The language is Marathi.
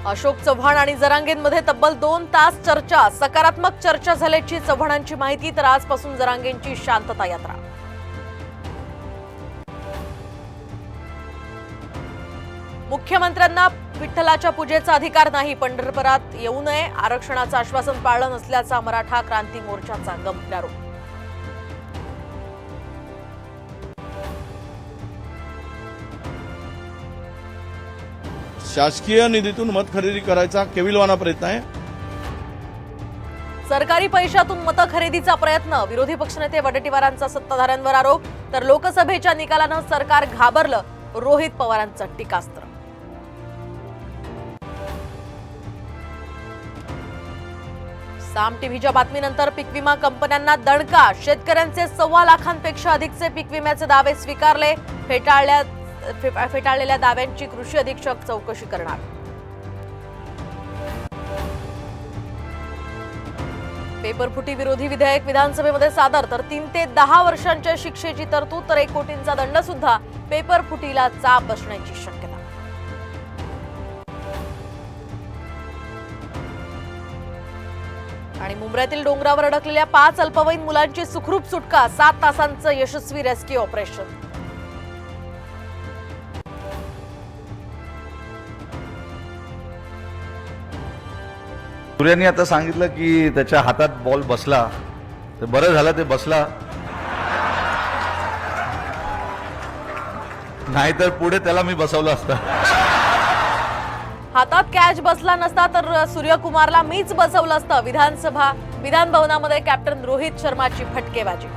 अशोक चव्हाण आणि जरांगेंमध्ये तब्बल 2 तास चर्चा, सकारात्मक चर्चा झाल्याची चव्हाणांची माहिती। तर आजपासून जरांगेंची शांतता यात्रा। मुख्यमंत्र्यांना विठ्ठलाच्या पूजेचा अधिकार नाही, पंढरपुरात येऊ नये, आरक्षणाचं आश्वासन पाळलं नसल्याचा मराठा क्रांती मोर्चाचा गंभीर आरोप। शासकीय निधीतून मत खरेदी करायचा केविलवाना प्रयत्न आहे। सरकारी पैशातून मत खरेदीचा प्रयत्न, विरोधी पक्षनेते वडेट्टीवारांचा सत्ताधाऱ्यांवर आरोप। तर लोकसभेच्या निकालानं सरकार घाबरलं, रोहित पवारांचं टीकास्त्र। साम टीव्हीच्या बातमीनंतर पीक विमा कंपन्यांना दणका, शेतकऱ्यांचे 1.25 लाखांपेक्षा अधिकचे पीक विम्याचे दावे स्वीकारले, फेटाळलेल्या दाव्यांची कृषी अधीक्षक चौकशी करणार। पेपरफुटी विरोधी विधेयक विधानसभेमध्ये सादर, तर 3 ते 10 वर्षांच्या शिक्षेची तरतूद, तर 1 कोटींचा दंड सुद्धा। पेपरफुटीला चाप बसण्याची शक्यता। आणि मुंबईतील डोंगरावर अडकलेल्या 5 अल्पवयीन मुलांची सुखरूप सुटका, 7 तासांचं यशस्वी रेस्क्यू ऑपरेशन। सूर्याने आता सांगितलं की त्याच्या हातात बॉल बसला, तर बरं झालं ते बसला, नाहीतर पुढे त्याला मी बसवलं असतं। हातात कॅच बसला नसता तर सूर्यकुमारला मीच बसवलं असतं। विधान भवनामध्ये कॅप्टन रोहित शर्माची फटकेबाजी।